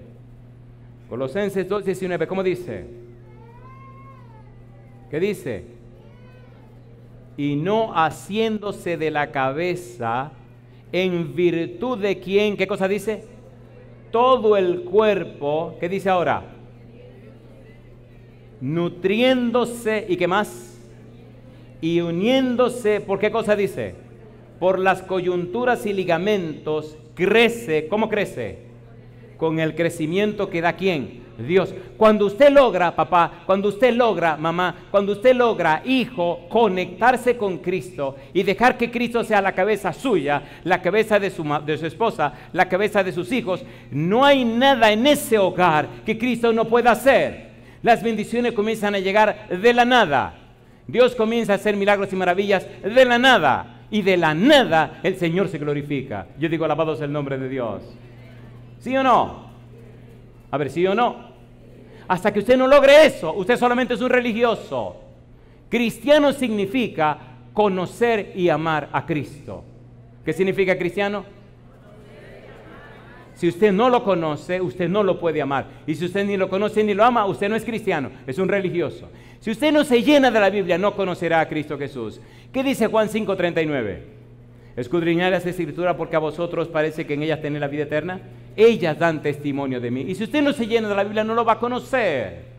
Colosenses 2, 19, ¿cómo dice? ¿Qué dice? Y no haciéndose de la cabeza, en virtud de quién, ¿qué cosa dice? Todo el cuerpo, ¿qué dice ahora? Nutriéndose, ¿y qué más? Y uniéndose, ¿por qué cosa dice? Por las coyunturas y ligamentos, crece, ¿cómo crece? Con el crecimiento que da ¿quién? Dios. Cuando usted logra, papá, cuando usted logra, mamá, cuando usted logra, hijo, conectarse con Cristo y dejar que Cristo sea la cabeza suya, la cabeza de su esposa, la cabeza de sus hijos, no hay nada en ese hogar que Cristo no pueda hacer. Las bendiciones comienzan a llegar de la nada. Dios comienza a hacer milagros y maravillas de la nada. Y de la nada el Señor se glorifica. Yo digo, alabado sea el nombre de Dios. ¿Sí o no? A ver, ¿sí o no? Hasta que usted no logre eso, usted solamente es un religioso. Cristiano significa conocer y amar a Cristo. ¿Qué significa cristiano? Si usted no lo conoce, usted no lo puede amar. Y si usted ni lo conoce ni lo ama, usted no es cristiano, es un religioso. Si usted no se llena de la Biblia, no conocerá a Cristo Jesús. ¿Qué dice Juan 5:39? Escudriñad las Escrituras porque a vosotros parece que en ellas tenéis la vida eterna. Ellas dan testimonio de mí. Y si usted no se llena de la Biblia, no lo va a conocer.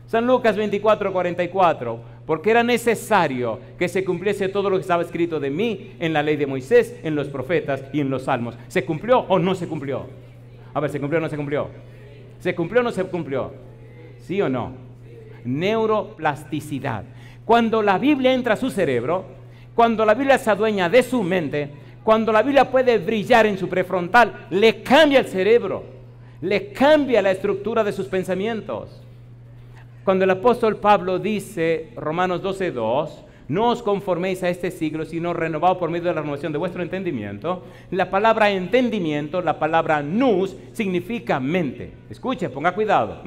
San Lucas 24:44, porque era necesario que se cumpliese todo lo que estaba escrito de mí en la ley de Moisés, en los profetas y en los salmos. ¿Se cumplió o no se cumplió? A ver, ¿se cumplió o no se cumplió? ¿Se cumplió o no se cumplió? ¿Sí o no? Neuroplasticidad. Cuando la Biblia entra a su cerebro, cuando la Biblia se adueña de su mente, cuando la Biblia puede brillar en su prefrontal, le cambia el cerebro, le cambia la estructura de sus pensamientos. Cuando el apóstol Pablo dice, Romanos 12:2, no os conforméis a este siglo, sino renovaos por medio de la renovación de vuestro entendimiento. La palabra entendimiento, la palabra nous, significa mente. Escuche, ponga cuidado.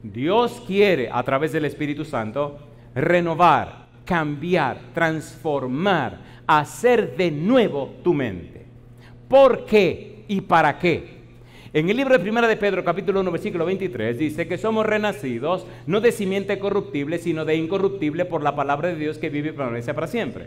Dios quiere, a través del Espíritu Santo, renovar, cambiar, transformar, hacer de nuevo tu mente. ¿Por qué y para qué? En el libro de Primera de Pedro, capítulo 1, versículo 23, dice que somos renacidos, no de simiente corruptible, sino de incorruptible por la palabra de Dios que vive y permanece para siempre.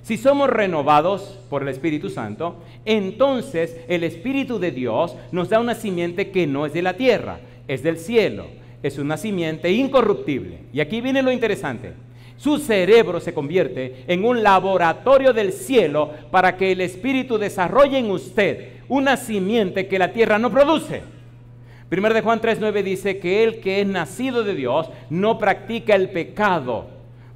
Si somos renovados por el Espíritu Santo, entonces el Espíritu de Dios nos da una simiente que no es de la tierra, es del cielo. Es una simiente incorruptible. Y aquí viene lo interesante. Su cerebro se convierte en un laboratorio del cielo para que el Espíritu desarrolle en usted una simiente que la tierra no produce. Primero de Juan 3:9 dice que el que es nacido de Dios no practica el pecado,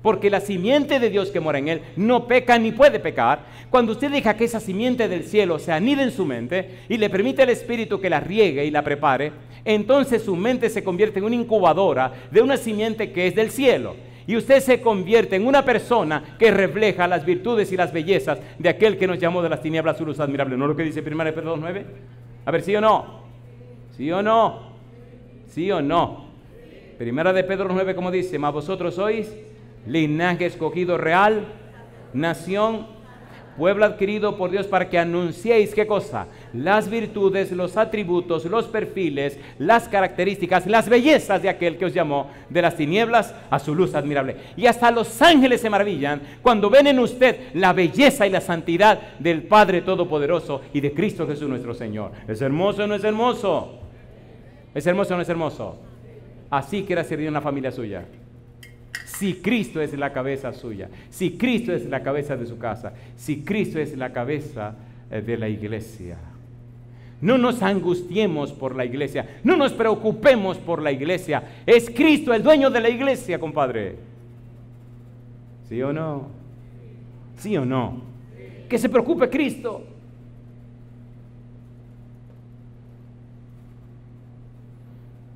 porque la simiente de Dios que mora en él no peca ni puede pecar. Cuando usted deja que esa simiente del cielo se anide en su mente y le permite al Espíritu que la riegue y la prepare, entonces su mente se convierte en una incubadora de una simiente que es del cielo. Y usted se convierte en una persona que refleja las virtudes y las bellezas de aquel que nos llamó de las tinieblas a su luz admirable. ¿No es lo que dice 1 de Pedro 2:9? A ver, ¿sí o no? ¿Sí o no? ¿Sí o no? 1 de Pedro 9, como dice, mas vosotros sois linaje escogido real, nación, pueblo adquirido por Dios para que anunciéis, ¿qué cosa? Las virtudes, los atributos, los perfiles, las características, las bellezas de aquel que os llamó de las tinieblas a su luz admirable. Y hasta los ángeles se maravillan cuando ven en usted la belleza y la santidad del Padre Todopoderoso y de Cristo Jesús nuestro Señor. ¿Es hermoso o no es hermoso? ¿Es hermoso o no es hermoso? Así quiera servir una familia suya. Si Cristo es la cabeza suya, si Cristo es la cabeza de su casa, si Cristo es la cabeza de la iglesia. No nos angustiemos por la iglesia, no nos preocupemos por la iglesia. Es Cristo el dueño de la iglesia, compadre. ¿Sí o no? ¿Sí o no? Que se preocupe Cristo.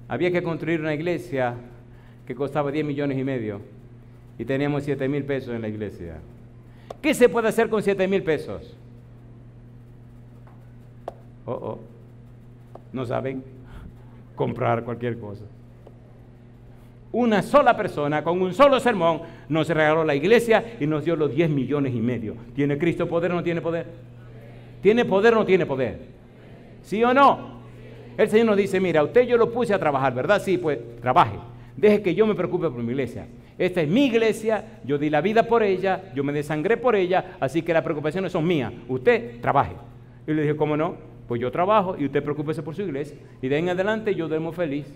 Había que construir una iglesia que costaba 10 millones y medio y teníamos 7,000 pesos en la iglesia. ¿Qué se puede hacer con 7,000 pesos? No saben comprar cualquier cosa. Una sola persona con un solo sermón nos regaló la iglesia y nos dio los 10 millones y medio. ¿Tiene Cristo poder o no tiene poder? ¿Tiene poder o no tiene poder? ¿Sí o no? El Señor nos dice, mira, usted yo lo puse a trabajar, ¿verdad? Sí, pues trabaje. Deje que yo me preocupe por mi iglesia. Esta es mi iglesia, yo di la vida por ella, yo me desangré por ella, así que las preocupaciones son mías. Usted trabaje. Y le dije, ¿cómo no? Pues yo trabajo y usted preocúpese por su iglesia. Y de ahí en adelante yo duermo feliz.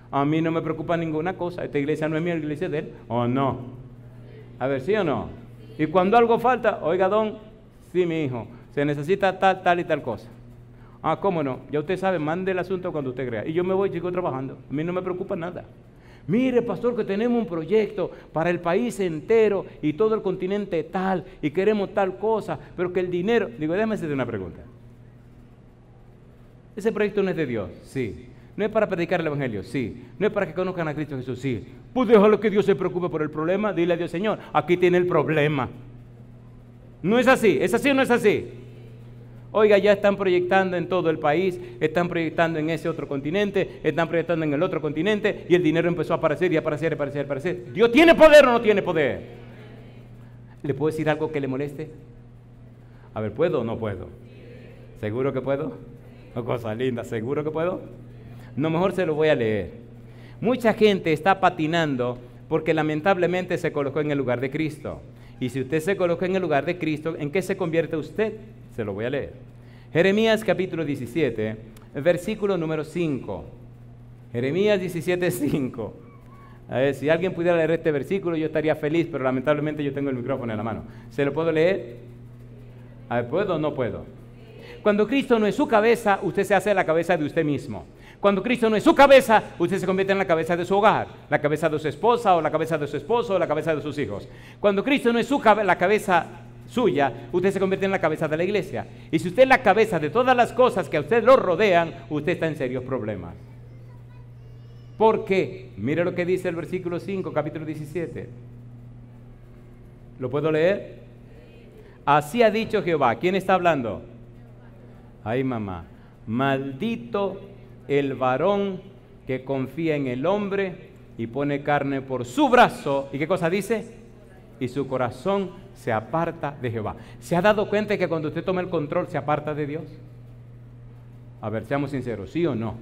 A mí no me preocupa ninguna cosa. Esta iglesia no es mía, la iglesia es de él. ¿O no? A ver, ¿sí o no? Y cuando algo falta, oiga, don, sí, mi hijo, se necesita tal y tal cosa. Ah, ¿cómo no? Ya usted sabe, mande el asunto cuando usted crea. Y yo me voy, chico, trabajando. A mí no me preocupa nada. Mire, pastor, que tenemos un proyecto para el país entero y todo el continente tal, y queremos tal cosa, pero que el dinero... Digo, déjame hacerte una pregunta. ¿Ese proyecto no es de Dios? Sí. ¿No es para predicar el evangelio? Sí. ¿No es para que conozcan a Cristo Jesús? Sí. Pues déjalo que Dios se preocupe por el problema. Dile a Dios, Señor, aquí tiene el problema. ¿No es así? ¿Es así o no es así? Oiga, ya están proyectando en todo el país, están proyectando en ese otro continente, están proyectando en el otro continente, y el dinero empezó a aparecer y aparecer, aparecer, aparecer. ¿Dios tiene poder o no tiene poder? ¿Le puedo decir algo que le moleste? A ver, ¿puedo o no puedo? ¿Seguro que puedo? Oh, cosa linda, ¿seguro que puedo? No, mejor se lo voy a leer. Mucha gente está patinando porque lamentablemente se colocó en el lugar de Cristo. Y si usted se colocó en el lugar de Cristo, ¿en qué se convierte usted? Se lo voy a leer. Jeremías capítulo 17, versículo número 5. Jeremías 17, 5. A ver, si alguien pudiera leer este versículo, yo estaría feliz, pero lamentablemente yo tengo el micrófono en la mano. ¿Se lo puedo leer? A ver, ¿puedo o no puedo? Cuando Cristo no es su cabeza, usted se hace la cabeza de usted mismo. Cuando Cristo no es su cabeza, usted se convierte en la cabeza de su hogar, la cabeza de su esposa, o la cabeza de su esposo, o la cabeza de sus hijos. Cuando Cristo no es la cabeza suya, usted se convierte en la cabeza de la iglesia. Y si usted es la cabeza de todas las cosas que a usted lo rodean, usted está en serios problemas. ¿Por qué? Mire lo que dice el versículo 5, capítulo 17. ¿Lo puedo leer? Así ha dicho Jehová. ¿Quién está hablando? Ay, mamá. Maldito el varón que confía en el hombre y pone carne por su brazo. ¿Y qué cosa dice? Y su corazón se aparta de Jehová. ¿Se ha dado cuenta que cuando usted toma el control se aparta de Dios? A ver, seamos sinceros, ¿sí o no?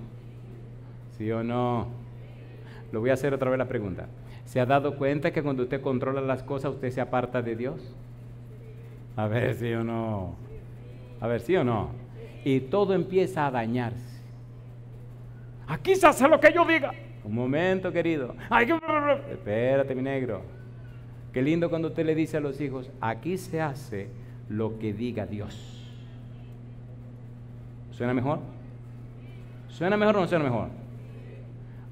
¿Sí o no? Lo voy a hacer otra vez la pregunta. ¿Se ha dado cuenta que cuando usted controla las cosas usted se aparta de Dios? A ver, ¿sí o no? A ver, ¿sí o no? Y todo empieza a dañarse. Aquí se hace lo que yo diga. Un momento, querido. Ay, espérate, mi negro. Qué lindo cuando usted le dice a los hijos, aquí se hace lo que diga Dios. ¿Suena mejor? ¿Suena mejor o no suena mejor?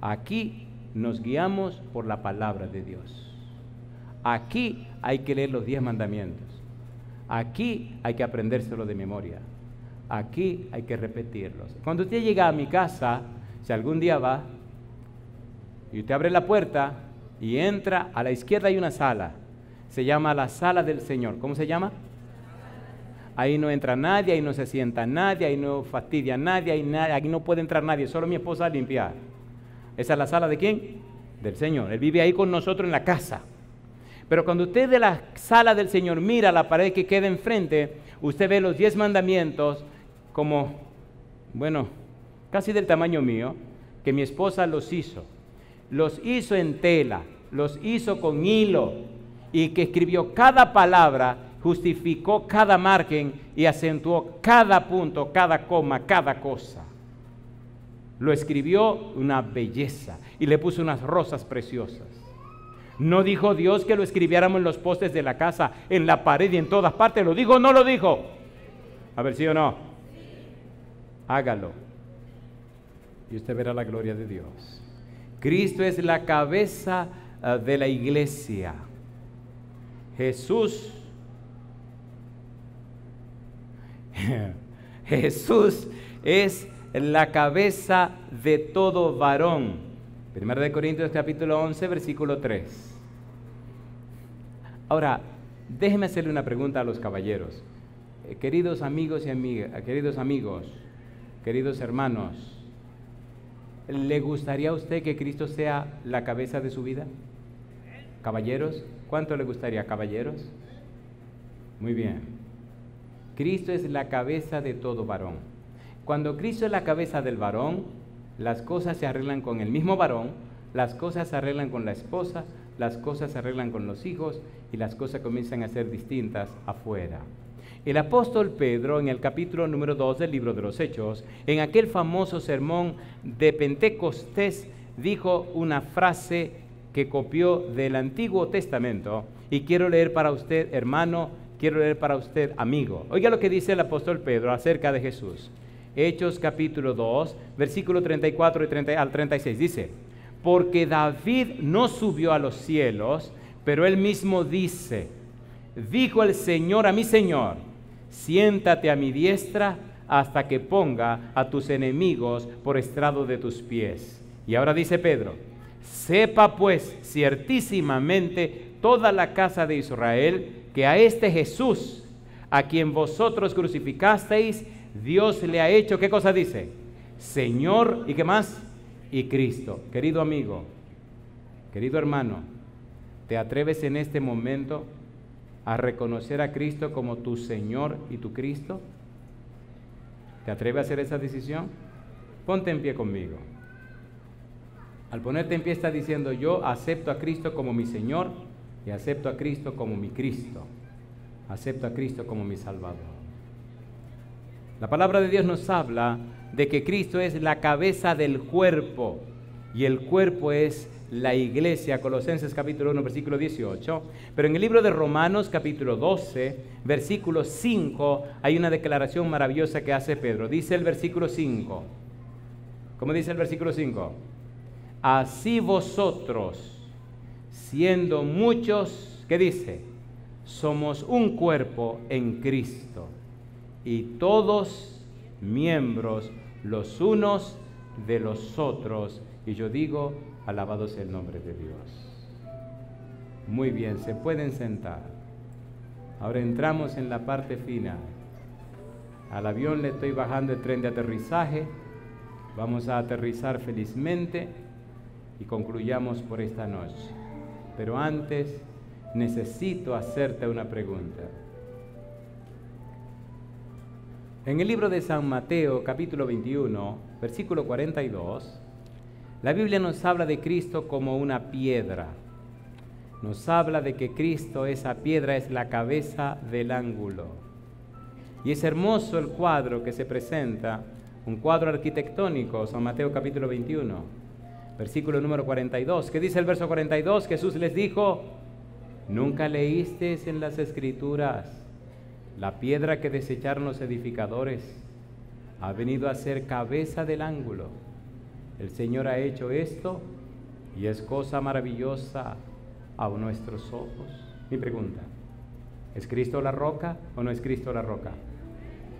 Aquí nos guiamos por la palabra de Dios. Aquí hay que leer los 10 mandamientos. Aquí hay que aprendérselo de memoria. Aquí hay que repetirlos. Cuando usted llega a mi casa, si algún día va, y usted abre la puerta y entra, a la izquierda hay una sala. Se llama la sala del Señor. ¿Cómo se llama? Ahí no entra nadie, ahí no se sienta nadie, ahí no fastidia nadie, ahí no puede entrar nadie, solo mi esposa a limpiar. ¿Esa es la sala de quién? Del Señor. Él vive ahí con nosotros en la casa. Pero cuando usted de la sala del Señor mira la pared que queda enfrente, usted ve los 10 mandamientos como, bueno, casi del tamaño mío, que mi esposa los hizo. Los hizo en tela, los hizo con hilo, y que escribió cada palabra, justificó cada margen y acentuó cada punto, cada coma, cada cosa. Lo escribió una belleza y le puso unas rosas preciosas. ¿No dijo Dios que lo escribiéramos en los postes de la casa, en la pared y en todas partes? ¿Lo dijo o no lo dijo? A ver, ¿sí o no? Hágalo. Y usted verá la gloria de Dios. Cristo es la cabeza de la iglesia. Jesús es la cabeza de todo varón. 1 Corintios capítulo 11, versículo 3. Ahora, déjeme hacerle una pregunta a los caballeros. Queridos amigos y amigas, queridos hermanos, ¿le gustaría a usted que Cristo sea la cabeza de su vida? Caballeros, ¿cuánto le gustaría, caballeros? Muy bien. Cristo es la cabeza de todo varón. Cuando Cristo es la cabeza del varón, las cosas se arreglan con el mismo varón, las cosas se arreglan con la esposa, las cosas se arreglan con los hijos y las cosas comienzan a ser distintas afuera. El apóstol Pedro, en el capítulo número 2 del libro de los Hechos, en aquel famoso sermón de Pentecostés, dijo una frase que copió del Antiguo Testamento, y quiero leer para usted, hermano, quiero leer para usted, amigo. Oiga lo que dice el apóstol Pedro acerca de Jesús. Hechos capítulo 2, versículo 34 al 36, dice: porque David no subió a los cielos, pero él mismo dice, dijo el Señor a mi Señor, siéntate a mi diestra hasta que ponga a tus enemigos por estrado de tus pies. Y ahora dice Pedro, sepa pues ciertísimamente toda la casa de Israel que a este Jesús, a quien vosotros crucificasteis, Dios le ha hecho, ¿qué cosa dice? Señor, ¿y qué más? Y Cristo. Querido amigo, querido hermano, ¿te atreves en este momento a reconocer a Cristo como tu Señor y tu Cristo? ¿Te atreves a hacer esa decisión? Ponte en pie conmigo. Al ponerte en pie estás diciendo: yo acepto a Cristo como mi Señor y acepto a Cristo como mi Cristo. Acepto a Cristo como mi Salvador. La palabra de Dios nos habla de que Cristo es la cabeza del cuerpo y el cuerpo es la iglesia, Colosenses capítulo 1, versículo 18. Pero en el libro de Romanos capítulo 12, versículo 5, hay una declaración maravillosa que hace Pedro. Dice el versículo 5. ¿Cómo dice el versículo 5? Así vosotros, siendo muchos, ¿qué dice? Somos un cuerpo en Cristo y todos miembros los unos de los otros. Y yo digo, alabado sea el nombre de Dios. Muy bien, se pueden sentar. Ahora entramos en la parte final. Al avión le estoy bajando el tren de aterrizaje. Vamos a aterrizar felizmente y concluyamos por esta noche. Pero antes necesito hacerte una pregunta. En el libro de San Mateo, capítulo 21, versículo 42, la Biblia nos habla de Cristo como una piedra. Nos habla de que Cristo, esa piedra, es la cabeza del ángulo. Y es hermoso el cuadro que se presenta, un cuadro arquitectónico, San Mateo capítulo 21, versículo número 42. ¿Qué dice el verso 42? Jesús les dijo: ¿nunca leísteis en las Escrituras la piedra que desecharon los edificadores ha venido a ser cabeza del ángulo? El Señor ha hecho esto y es cosa maravillosa a nuestros ojos. Mi pregunta: ¿es Cristo la roca o no es Cristo la roca?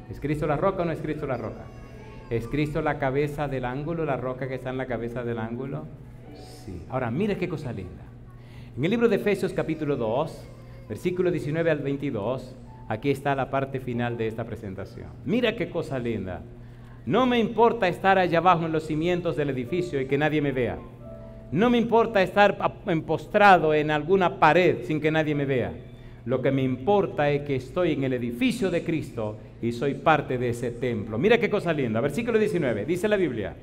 ¿Es Cristo la roca o no es Cristo la roca? ¿Es Cristo la cabeza del ángulo, la roca que está en la cabeza del ángulo? Sí. Ahora, mire qué cosa linda. En el libro de Efesios capítulo 2, versículo 19 al 22, aquí está la parte final de esta presentación. Mira qué cosa linda. No me importa estar allá abajo en los cimientos del edificio y que nadie me vea. No me importa estar empostrado en alguna pared sin que nadie me vea. Lo que me importa es que estoy en el edificio de Cristo y soy parte de ese templo. Mira qué cosa linda. Versículo 19, dice la Biblia: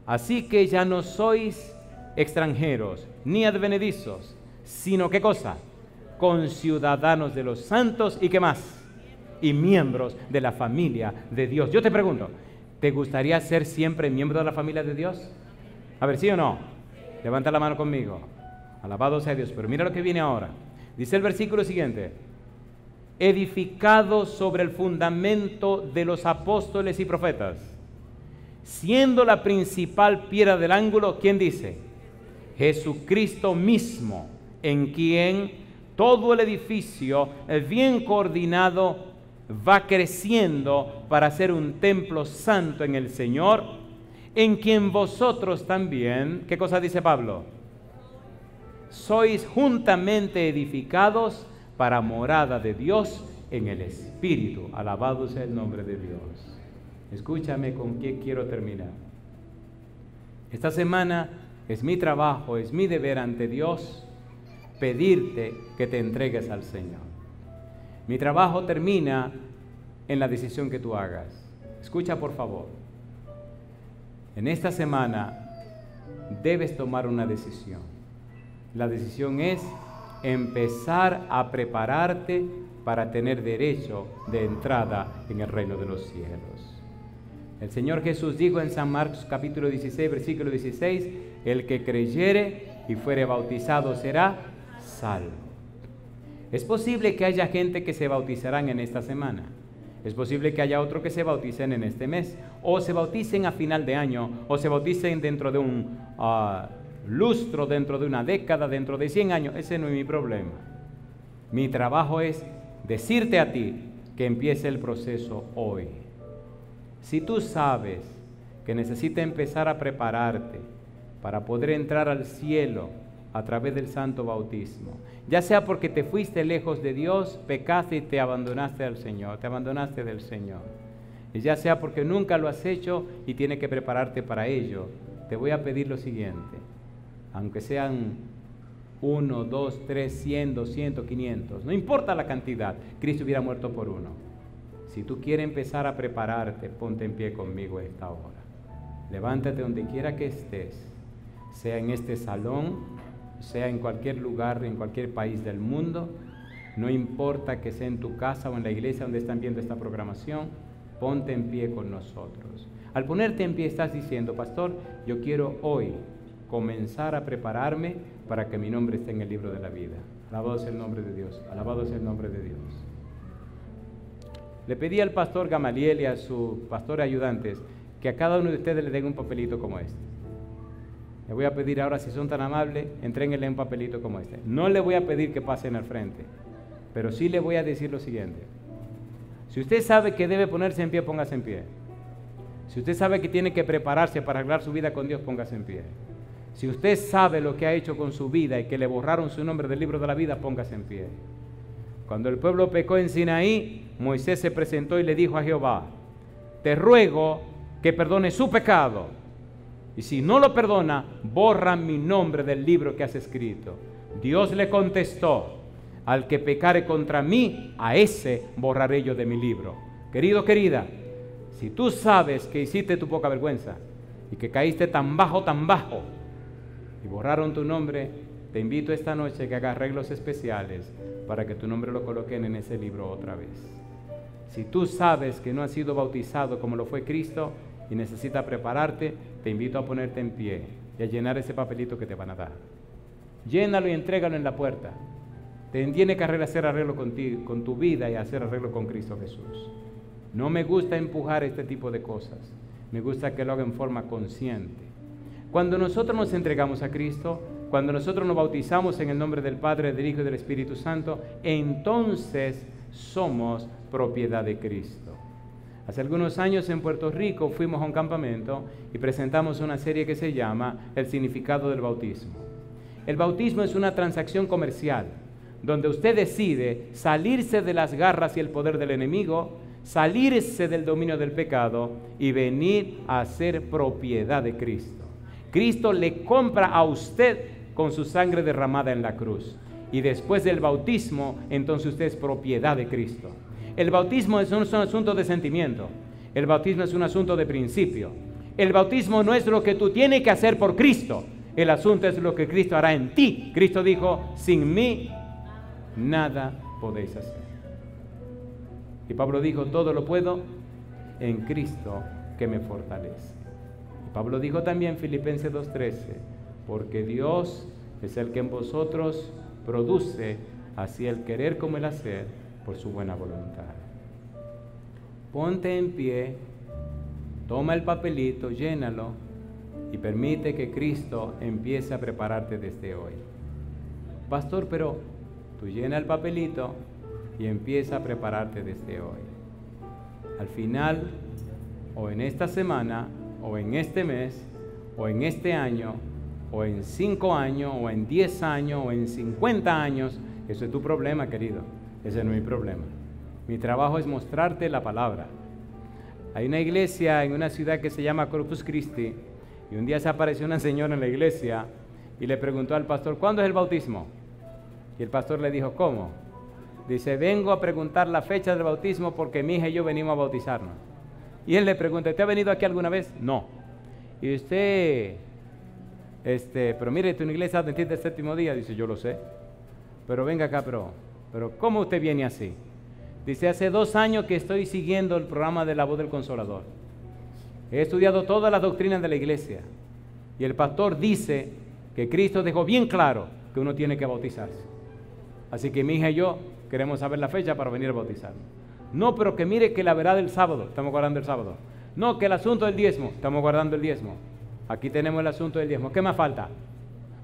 así que ya no sois extranjeros ni advenedizos, sino ¿qué cosa? Conciudadanos de los santos y ¿qué más? Y miembros de la familia de Dios. Yo te pregunto, ¿te gustaría ser siempre miembro de la familia de Dios? A ver, ¿sí o no? Levanta la mano conmigo. Alabado sea Dios. Pero mira lo que viene ahora. Dice el versículo siguiente: edificado sobre el fundamento de los apóstoles y profetas, siendo la principal piedra del ángulo, ¿quién dice? Jesucristo mismo, en quien todo el edificio, bien coordinado, va creciendo para ser un templo santo en el Señor, en quien vosotros también, ¿qué cosa dice Pablo? Sois juntamente edificados para morada de Dios en el Espíritu. Alabado sea el nombre de Dios. Escúchame con qué quiero terminar. Esta semana es mi trabajo, es mi deber ante Dios pedirte que te entregues al Señor. Mi trabajo termina en la decisión que tú hagas. Escucha por favor. En esta semana debes tomar una decisión. La decisión es empezar a prepararte para tener derecho de entrada en el reino de los cielos. El Señor Jesús dijo en San Marcos capítulo 16, versículo 16, el que creyere y fuere bautizado será salvo. Es posible que haya gente que se bautizarán en esta semana. Es posible que haya otro que se bauticen en este mes, o se bauticen a final de año, o se bauticen dentro de un lustro, dentro de una década, dentro de 100 años. Ese no es mi problema. Mi trabajo es decirte a ti que empiece el proceso hoy. Si tú sabes que necesitas empezar a prepararte para poder entrar al cielo a través del santo bautismo, ya sea porque te fuiste lejos de Dios, pecaste y te abandonaste al Señor, te abandonaste del Señor, y ya sea porque nunca lo has hecho y tienes que prepararte para ello, te voy a pedir lo siguiente, aunque sean 1, 2, 3, 100, 200, 500. No importa la cantidad, Cristo hubiera muerto por uno. Si tú quieres empezar a prepararte, ponte en pie conmigo a esta hora. Levántate donde quiera que estés, sea en este salón, sea en cualquier lugar, en cualquier país del mundo. No importa que sea en tu casa o en la iglesia donde están viendo esta programación, ponte en pie con nosotros. Al ponerte en pie estás diciendo: pastor, yo quiero hoy comenzar a prepararme para que mi nombre esté en el libro de la vida. Alabado sea el nombre de Dios, alabado sea el nombre de Dios. Le pedí al pastor Gamaliel y a su pastor ayudantes que a cada uno de ustedes le den un papelito como este. Le voy a pedir ahora, si son tan amables, entréguenle un papelito como este. No le voy a pedir que pasen al frente, pero sí le voy a decir lo siguiente. Si usted sabe que debe ponerse en pie, póngase en pie. Si usted sabe que tiene que prepararse para arreglar su vida con Dios, póngase en pie. Si usted sabe lo que ha hecho con su vida y que le borraron su nombre del libro de la vida, póngase en pie. Cuando el pueblo pecó en Sinaí, Moisés se presentó y le dijo a Jehová: te ruego que perdone su pecado, y si no lo perdona, borra mi nombre del libro que has escrito. Dios le contestó: al que pecare contra mí, a ese borraré yo de mi libro. Querido, querida, si tú sabes que hiciste tu poca vergüenza y que caíste tan bajo y borraron tu nombre, te invito esta noche que hagas arreglos especiales para que tu nombre lo coloquen en ese libro otra vez. Si tú sabes que no has sido bautizado como lo fue Cristo y necesitas prepararte, te invito a ponerte en pie y a llenar ese papelito que te van a dar. Llénalo y entrégalo en la puerta. Tiene que hacer arreglo contigo, con tu vida, y hacer arreglo con Cristo Jesús. No me gusta empujar este tipo de cosas. Me gusta que lo haga en forma consciente. Cuando nosotros nos entregamos a Cristo, cuando nosotros nos bautizamos en el nombre del Padre, del Hijo y del Espíritu Santo, entonces somos propiedad de Cristo. Hace algunos años en Puerto Rico fuimos a un campamento y presentamos una serie que se llama El significado del bautismo. El bautismo es una transacción comercial donde usted decide salirse de las garras y el poder del enemigo, salirse del dominio del pecado y venir a ser propiedad de Cristo. Cristo le compra a usted con su sangre derramada en la cruz. Y después del bautismo, entonces usted es propiedad de Cristo. El bautismo es un asunto de sentimiento. El bautismo es un asunto de principio. El bautismo no es lo que tú tienes que hacer por Cristo. El asunto es lo que Cristo hará en ti. Cristo dijo: sin mí nada podéis hacer. Y Pablo dijo: todo lo puedo en Cristo que me fortalece. Y Pablo dijo también, Filipenses 2:13, porque Dios es el que en vosotros produce así el querer como el hacer por su buena voluntad. Ponte en pie, toma el papelito, llénalo y permite que Cristo empiece a prepararte desde hoy. Pastor, pero tú llena el papelito y empieza a prepararte desde hoy. Al final, o en esta semana, o en este mes, o en este año, o en 5 años, o en 10 años, o en 50 años, eso es tu problema, querido. Ese no es mi problema. Mi trabajo es mostrarte la palabra. Hay una iglesia en una ciudad que se llama Corpus Christi, y un día se apareció una señora en la iglesia y le preguntó al pastor: ¿cuándo es el bautismo? Y el pastor le dijo: ¿cómo? Dice: vengo a preguntar la fecha del bautismo porque mi hija y yo venimos a bautizarnos. Y él le pregunta: ¿usted ha venido aquí alguna vez? No. Y usted, pero mire, tu iglesia adventista del séptimo día. Dice: yo lo sé. Pero venga acá, pero ¿cómo usted viene así? Dice: hace 2 años que estoy siguiendo el programa de la voz del Consolador. He estudiado todas las doctrinas de la iglesia. Y el pastor dice que Cristo dejó bien claro que uno tiene que bautizarse. Así que mi hija y yo queremos saber la fecha para venir a bautizarnos. No, pero que mire que la verdad del sábado, estamos guardando el sábado. No, que el asunto del diezmo, estamos guardando el diezmo. Aquí tenemos el asunto del diezmo. ¿Qué más falta?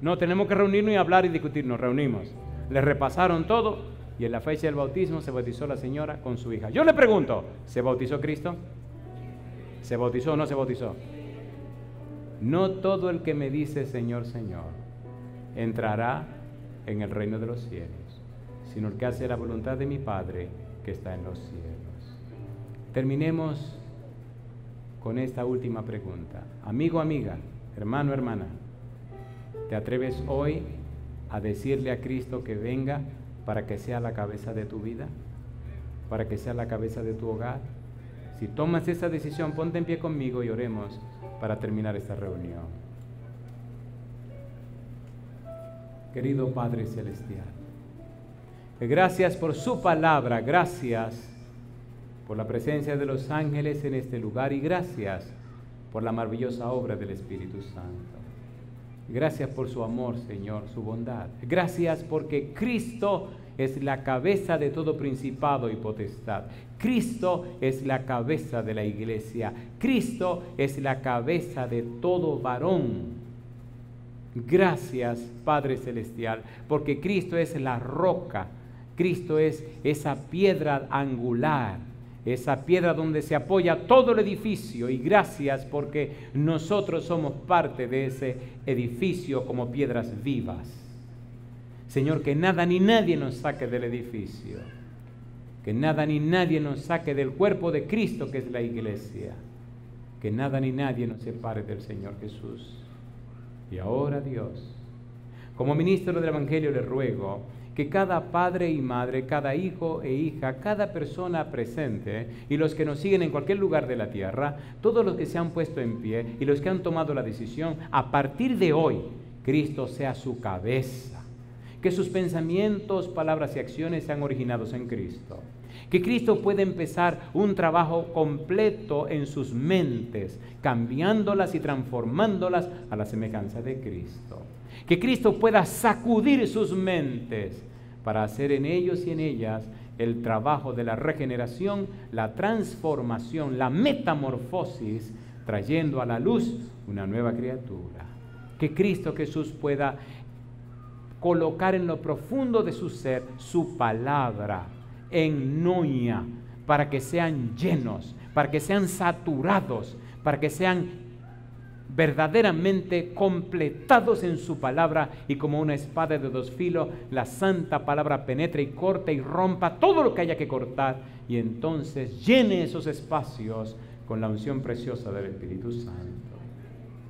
No, tenemos que reunirnos y hablar y discutir. Nos reunimos. Le repasaron todo y en la fecha del bautismo se bautizó la señora con su hija. Yo le pregunto: ¿se bautizó Cristo? ¿Se bautizó o no se bautizó? No todo el que me dice Señor, Señor entrará en el reino de los cielos, sino el que hace la voluntad de mi Padre que está en los cielos. Terminemos con esta última pregunta. Amigo, amiga, hermano, hermana, ¿te atreves hoy a decirle a Cristo que venga para que sea la cabeza de tu vida, para que sea la cabeza de tu hogar? Si tomas esa decisión, ponte en pie conmigo y oremos para terminar esta reunión. Querido Padre Celestial, gracias por su palabra, gracias por la presencia de los ángeles en este lugar y gracias por la maravillosa obra del Espíritu Santo. Gracias por su amor, Señor, su bondad. Gracias porque Cristo es la cabeza de todo principado y potestad. Cristo es la cabeza de la iglesia. Cristo es la cabeza de todo varón. Gracias, Padre Celestial, porque Cristo es la roca. Cristo es esa piedra angular, esa piedra donde se apoya todo el edificio. Y gracias porque nosotros somos parte de ese edificio como piedras vivas. Señor, que nada ni nadie nos saque del edificio, que nada ni nadie nos saque del cuerpo de Cristo que es la iglesia, que nada ni nadie nos separe del Señor Jesús. Y ahora, Dios, como ministro del Evangelio le ruego que cada padre y madre, cada hijo e hija, cada persona presente y los que nos siguen en cualquier lugar de la tierra, todos los que se han puesto en pie y los que han tomado la decisión, a partir de hoy, Cristo sea su cabeza. Que sus pensamientos, palabras y acciones sean originados en Cristo. Que Cristo pueda empezar un trabajo completo en sus mentes, cambiándolas y transformándolas a la semejanza de Cristo. Que Cristo pueda sacudir sus mentes para hacer en ellos y en ellas el trabajo de la regeneración, la transformación, la metamorfosis, trayendo a la luz una nueva criatura. Que Cristo Jesús pueda colocar en lo profundo de su ser su palabra en noia, para que sean llenos, para que sean saturados, para que sean verdaderamente completados en su palabra, y como una espada de dos filos, la santa palabra penetre y corte y rompa todo lo que haya que cortar, y entonces llene esos espacios con la unción preciosa del Espíritu Santo.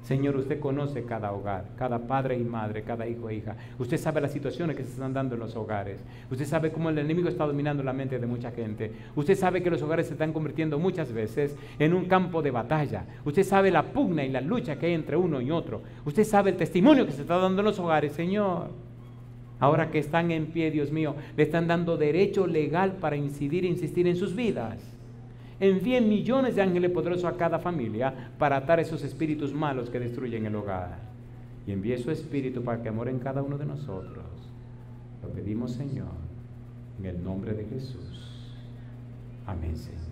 Señor, usted conoce cada hogar, cada padre y madre, cada hijo e hija. Usted sabe las situaciones que se están dando en los hogares. Usted sabe cómo el enemigo está dominando la mente de mucha gente. Usted sabe que los hogares se están convirtiendo muchas veces en un campo de batalla. Usted sabe la pugna y la lucha que hay entre uno y otro. Usted sabe el testimonio que se está dando en los hogares, Señor. Ahora que están en pie, Dios mío, le están dando derecho legal para incidir e insistir en sus vidas. Envíe millones de ángeles poderosos a cada familia para atar esos espíritus malos que destruyen el hogar. Y envíe su espíritu para que more en cada uno de nosotros. Lo pedimos, Señor, en el nombre de Jesús. Amén, Señor.